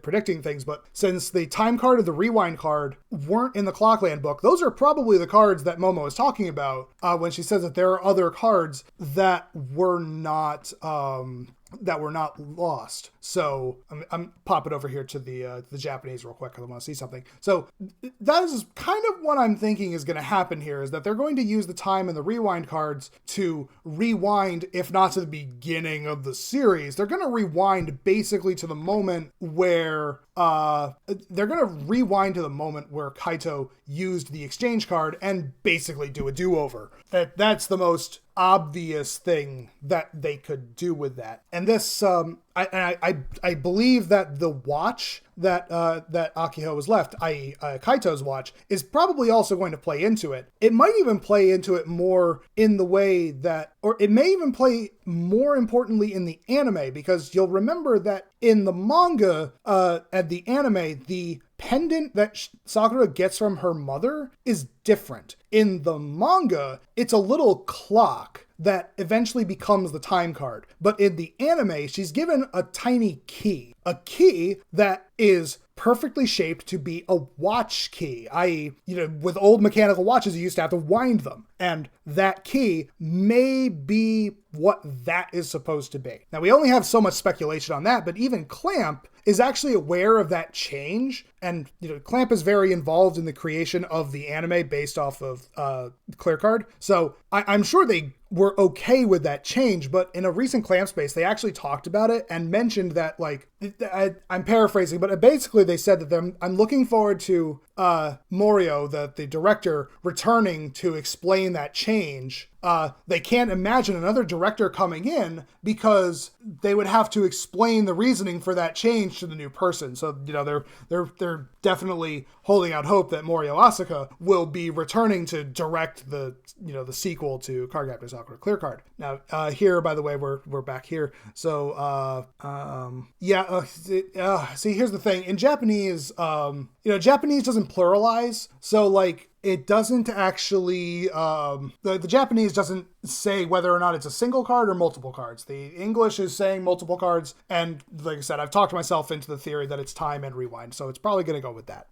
predicting things, but since the time card and the rewind card weren't in the Clockland book, those are probably the cards that Momo is talking about when she says that there are other cards that were not lost. So I'm popping over here to the Japanese real quick because I want to see something. So that is kind of what I'm thinking is going to happen here, is that they're going to use the time and the rewind cards to rewind, if not to the beginning of the series, they're going to rewind basically to the moment where Kaito used the exchange card and basically do a do-over. That's the most obvious thing that they could do with that. And this, I believe that the watch that Akiho was left, i.e. Kaito's watch, is probably also going to play into it. It might even play into it more in the way that, or it may even play more importantly in the anime, because you'll remember that in the manga, at the anime, the pendant that Sakura gets from her mother is different. In the manga, it's a little clock that eventually becomes the time card. But in the anime, she's given a tiny key. A key that is perfectly shaped to be a watch key, i.e., with old mechanical watches, you used to have to wind them. And that key may be what that is supposed to be. Now, we only have so much speculation on that, but even Clamp is actually aware of that change. And, Clamp is very involved in the creation of the anime based off of Clear Card. So I'm sure they were okay with that change, but in a recent Clamp space, they actually talked about it and mentioned that, I'm paraphrasing, but basically they said that I'm looking forward to Morio, the director, returning to explain that change. They can't imagine another director coming in because they would have to explain the reasoning for that change to the new person. So, they're definitely holding out hope that Morio Asaka will be returning to direct the sequel to Cardcaptor Sakura Clear Card. Now, here, by the way, we're back here. So, see, here's the thing. In Japanese, Japanese doesn't pluralize. So, it doesn't actually, the Japanese doesn't say whether or not it's a single card or multiple cards. The English is saying multiple cards, and like I said, I've talked myself into the theory that it's time and rewind, so it's probably going to go with that.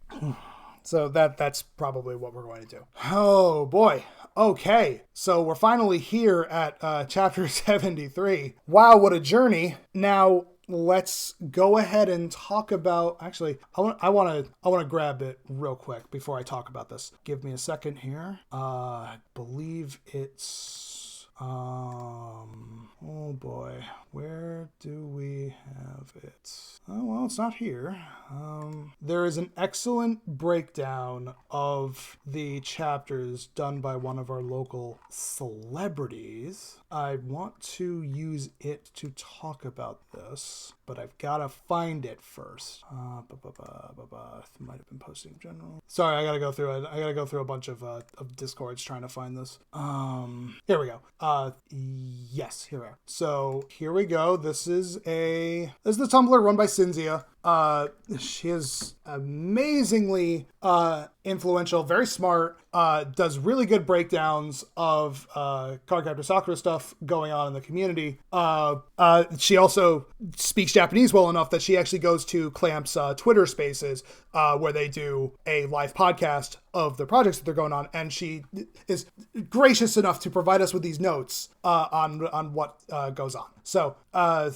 So that's probably what we're going to do. Oh boy. Okay, so we're finally here at chapter 73. Wow, what a journey. Now, let's go ahead and talk about, actually, I want to grab it real quick before I talk about this. Give me a second here. I believe it's, oh boy, where do we have it? Oh, well, it's not here. There is an excellent breakdown of the chapters done by one of our local celebrities. I want to use it to talk about this, but I've got to find it first. Might have been posting in general. Sorry, I gotta go through it. I gotta go through a bunch of Discords trying to find this. Here we go. Yes, here we are. So here we go. This is the Tumblr run by Cinzia. She is amazingly influential, very smart, does really good breakdowns of Cardcaptor Sakura stuff going on in the community. She also speaks Japanese well enough that she actually goes to Clamp's Twitter spaces where they do a live podcast of the projects that they're going on, and she is gracious enough to provide us with these notes on what goes on. So I'm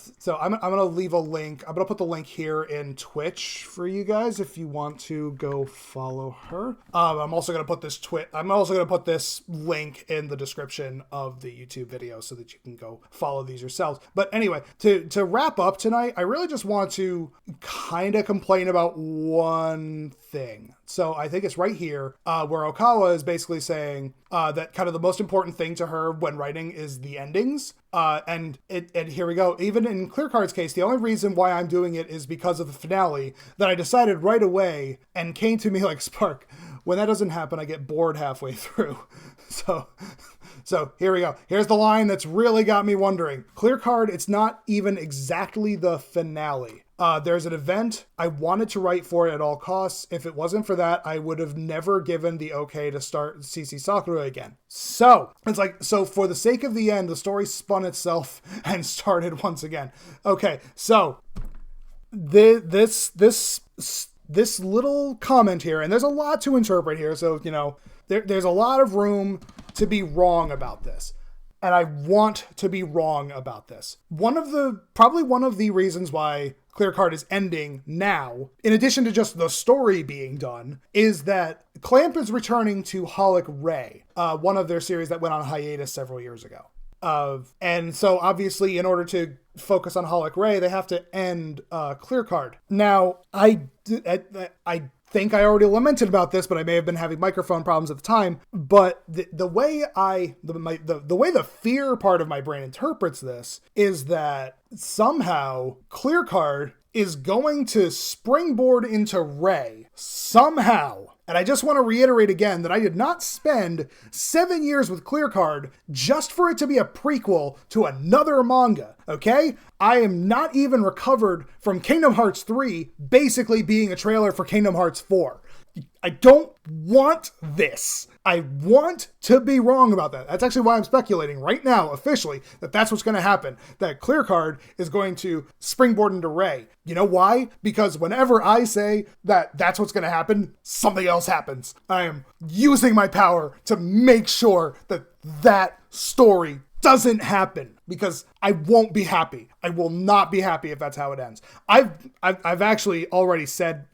gonna leave a link. I'm gonna put the link here in Twitch for you guys if you want to go follow her. I'm also gonna put this link in the description of the YouTube video so that you can go follow these yourselves. But anyway, to wrap up tonight, I really just want to kind of complain about one thing. So I think it's right here where Okawa is basically saying that kind of the most important thing to her when writing is the endings. And here we go. Even in Clear Card's case, the only reason why I'm doing it is because of the finale that I decided right away and came to me like spark. When that doesn't happen, I get bored halfway through. So here we go. Here's the line that's really got me wondering. Clear Card, it's not even exactly the finale. There's an event I wanted to write for it at all costs. If it wasn't for that, I would have never given the okay to start CC Sakura again. So it's like, so for the sake of the end, the story spun itself and started once again. Okay, so this little comment here, and there's a lot to interpret here, so there's a lot of room to be wrong about this. And I want to be wrong about this. Probably one of the reasons why Clear Card is ending now, in addition to just the story being done, is that Clamp is returning to Holic Ray, one of their series that went on hiatus several years ago. And so obviously in order to focus on Holic Ray, they have to end Clear Card. Now, I think I already lamented about this, but I may have been having microphone problems at the time. But the way the fear part of my brain interprets this is that somehow Clear Card is going to springboard into Ray somehow. And I just want to reiterate again that I did not spend 7 years with Clear Card just for it to be a prequel to another manga, okay? I am not even recovered from Kingdom Hearts 3 basically being a trailer for Kingdom Hearts 4. I don't want this. I want to be wrong about that. That's actually why I'm speculating right now, officially, that that's what's going to happen. That Clear Card is going to springboard into Ray. You know why? Because whenever I say that that's what's going to happen, something else happens. I am using my power to make sure that that story doesn't happen, because I won't be happy. I will not be happy if that's how it ends. I've actually already said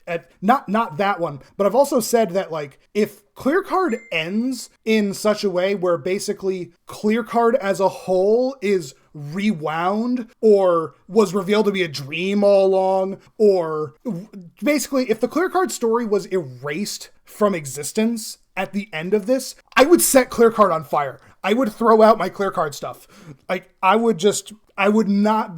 not that one, but I've also said that, like, if Clear Card ends in such a way where basically Clear Card as a whole is rewound or was revealed to be a dream all along, or basically if the Clear Card story was erased from existence at the end of this, I would set Clear Card on fire. I would throw out my Clear Card stuff. Like, I would not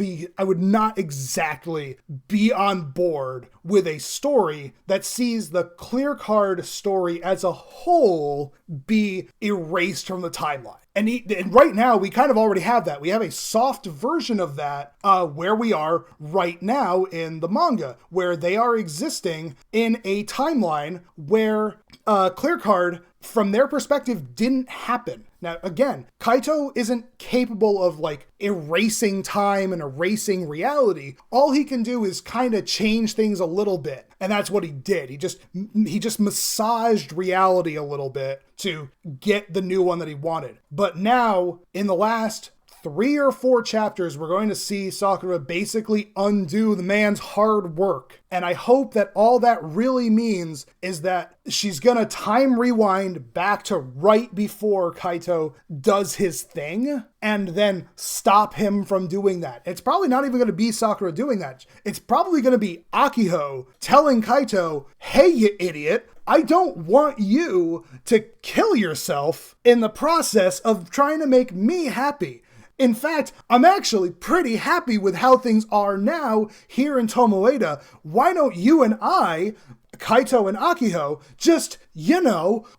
exactly be on board with a story that sees the Clear Card story as a whole be erased from the timeline. And right now, we kind of already have that. We have a soft version of that where we are right now in the manga, where they are existing in a timeline where Clear Card, from their perspective, didn't happen. Now, again, Kaito isn't capable of, like, erasing time and erasing reality. All he can do is kind of change things a little bit. And that's what he did. He just massaged reality a little bit to get the new one that he wanted. But now, in the last 3 or 4 chapters, we're going to see Sakura basically undo the man's hard work. And I hope that all that really means is that she's gonna time rewind back to right before Kaito does his thing and then stop him from doing that. It's probably not even gonna be Sakura doing that. It's probably gonna be Akiho telling Kaito, hey, you idiot, I don't want you to kill yourself in the process of trying to make me happy. In fact, I'm actually pretty happy with how things are now here in Tomoeda. Why don't you and I, Kaito and Akiho, just,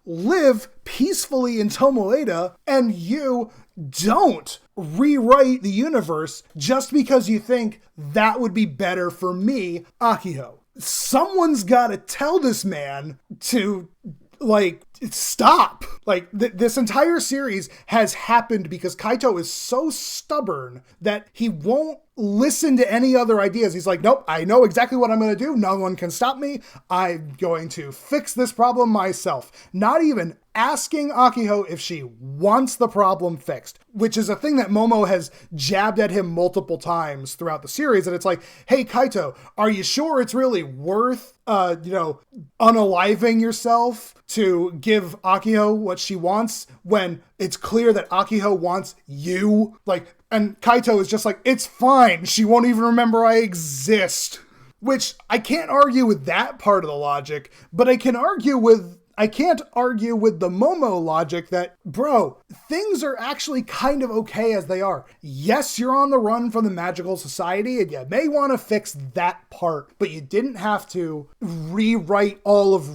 live peacefully in Tomoeda, and you don't rewrite the universe just because you think that would be better for me, Akiho. Someone's gotta tell this man to, stop. This entire series has happened because Kaito is so stubborn that he won't listen to any other ideas. He's like, nope, I know exactly what I'm going to do. No one can stop me. I'm going to fix this problem myself. Not even asking Akiho if she wants the problem fixed, which is a thing that Momo has jabbed at him multiple times throughout the series. And it's like, hey, Kaito, are you sure it's really worth, unaliving yourself to give Akiho what she wants when it's clear that Akiho wants you? And Kaito is just like, it's fine. She won't even remember I exist. Which, I can't argue with that part of the logic, but I can't argue with the Momo logic that, bro, things are actually kind of okay as they are. Yes, you're on the run from the magical society, and you may want to fix that part, but you didn't have to rewrite all of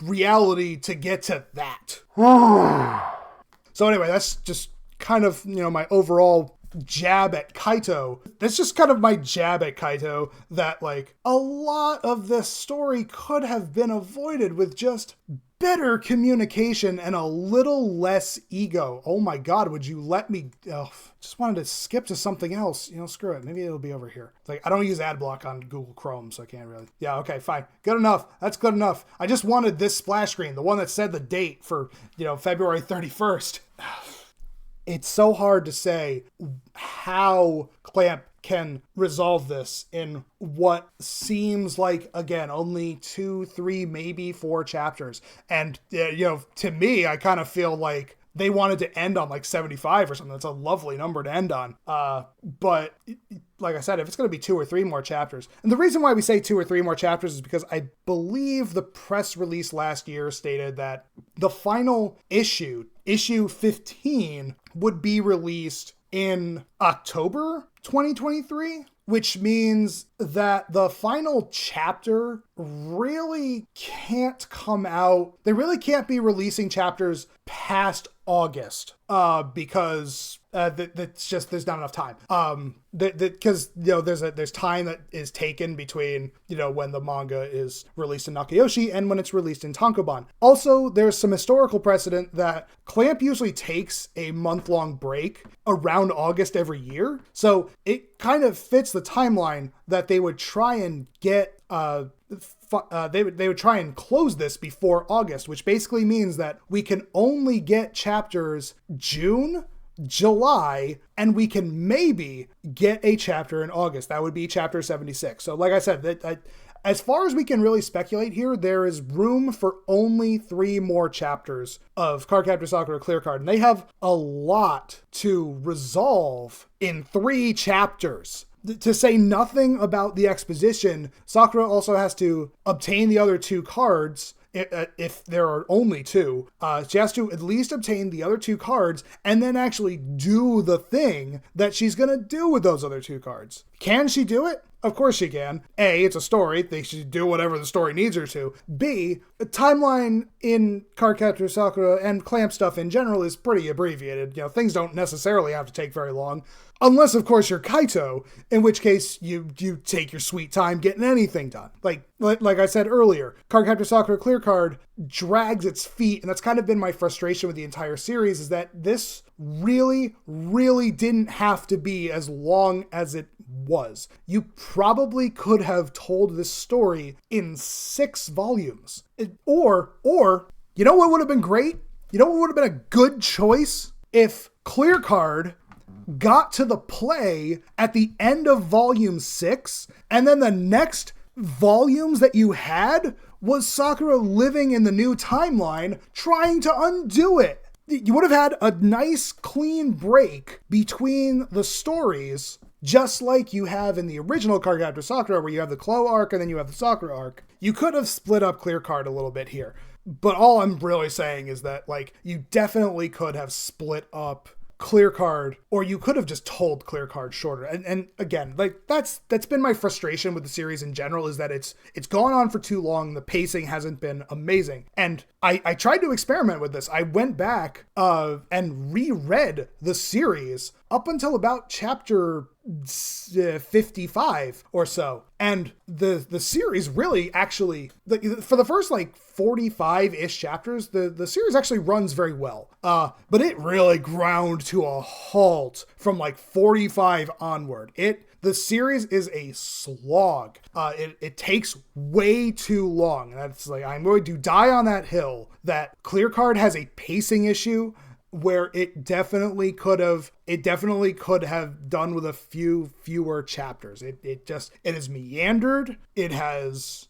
reality to get to that. So anyway, that's just kind of, my overall jab at Kaito. That's just kind of my jab at Kaito, that like a lot of this story could have been avoided with just better communication and a little less ego. Oh my God, would you let me? Just wanted to skip to something else. Screw it. Maybe it'll be over here. It's like, I don't use ad block on Google Chrome, so I can't really. Yeah, okay, fine. Good enough. That's good enough. I just wanted this splash screen, the one that said the date for, February 31st. It's so hard to say how Clamp can resolve this in what seems like, again, only 2, 3, maybe 4 chapters. And, to me, I kind of feel like they wanted to end on like 75 or something. That's a lovely number to end on. But like I said, if it's going to be 2 or 3 more chapters, and the reason why we say 2 or 3 more chapters is because I believe the press release last year stated that the final issue 15, would be released in October 2023, which means that the final chapter really can't come out. They really can't be releasing chapters past August, because that's just, there's not enough time. Because there's time that is taken between when the manga is released in Nakayoshi and when it's released in Tankobon. Also, there's some historical precedent that Clamp usually takes a month-long break around August every year, so it kind of fits the timeline that they would try and get. They would try and close this before August, which basically means that we can only get chapters June, July, and we can maybe get a chapter in August. That would be chapter 76. So like I said, as far as we can really speculate here, there is room for only 3 more chapters of Cardcaptor Sakura Clear Card, and they have a lot to resolve in 3 chapters. To say nothing about the exposition, Sakura also has to obtain the other 2 cards. If there are only 2, she has to at least obtain the other 2 cards and then actually do the thing that she's going to do with those other 2 cards. Can she do it? Of course she can. A, it's a story. They should do whatever the story needs her to. B, the timeline in Cardcaptor Sakura and Clamp stuff in general is pretty abbreviated. Things don't necessarily have to take very long. Unless, of course, you're Kaito, in which case you take your sweet time getting anything done. Like I said earlier, Cardcaptor Sakura Clear Card drags its feet, and that's kind of been my frustration with the entire series, is that this really, really didn't have to be as long as it was. You probably could have told this story in 6 volumes. Or, you know what would have been great? You know what would have been a good choice? If Clear Card got to the play at the end of volume 6, and then the next volumes that you had was Sakura living in the new timeline, trying to undo it. You would have had a nice, clean break between the stories, just like you have in the original Cardcaptor Sakura, where you have the Chloe arc and then you have the Sakura arc. You could have split up Clear Card a little bit here. But all I'm really saying is that, you definitely could have split up Clear Card, or you could have just told Clear Card shorter. And again, that's been my frustration with the series in general, is that it's gone on for too long. The pacing hasn't been amazing. And I tried to experiment with this. I went back and reread the series up until about chapter 55 or so. And the series really actually, for the first 45-ish chapters, the series actually runs very well. But it really ground to a halt from 45 onward. The series is a slog. It takes way too long. And that's I'm going to die on that hill that Clear Card has a pacing issue where it definitely could have done with a fewer chapters. It has meandered. It has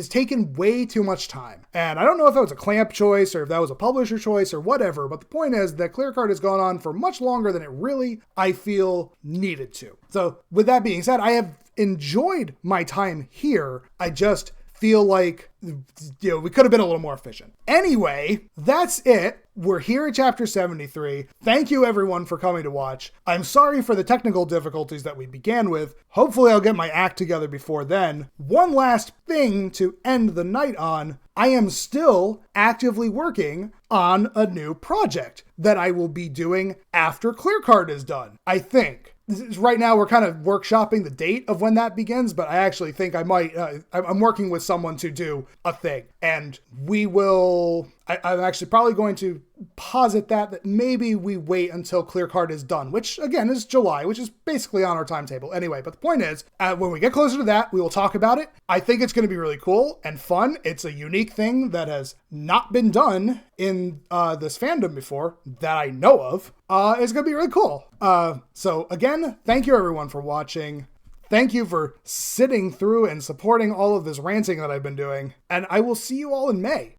taken way too much time. And I don't know if that was a Clamp choice or if that was a publisher choice or whatever, but the point is that Clear Card has gone on for much longer than it really, I feel, needed to. So with that being said, I have enjoyed my time here. I just feel like, we could have been a little more efficient. Anyway, that's it. We're here at chapter 73. Thank you everyone for coming to watch. I'm sorry for the technical difficulties that we began with. Hopefully I'll get my act together before then. One last thing to end the night on. I am still actively working on a new project that I will be doing after ClearCard is done, I think. Right now, we're kind of workshopping the date of when that begins, but I actually think I might, I'm working with someone to do a thing, and I'm actually probably going to posit that maybe we wait until ClearCard is done, which again is July, which is basically on our timetable anyway. But the point is, when we get closer to that, we will talk about it. I think it's going to be really cool and fun. It's a unique thing that has not been done in this fandom before that I know of. It's going to be really cool. So again, thank you everyone for watching. Thank you for sitting through and supporting all of this ranting that I've been doing. And I will see you all in May.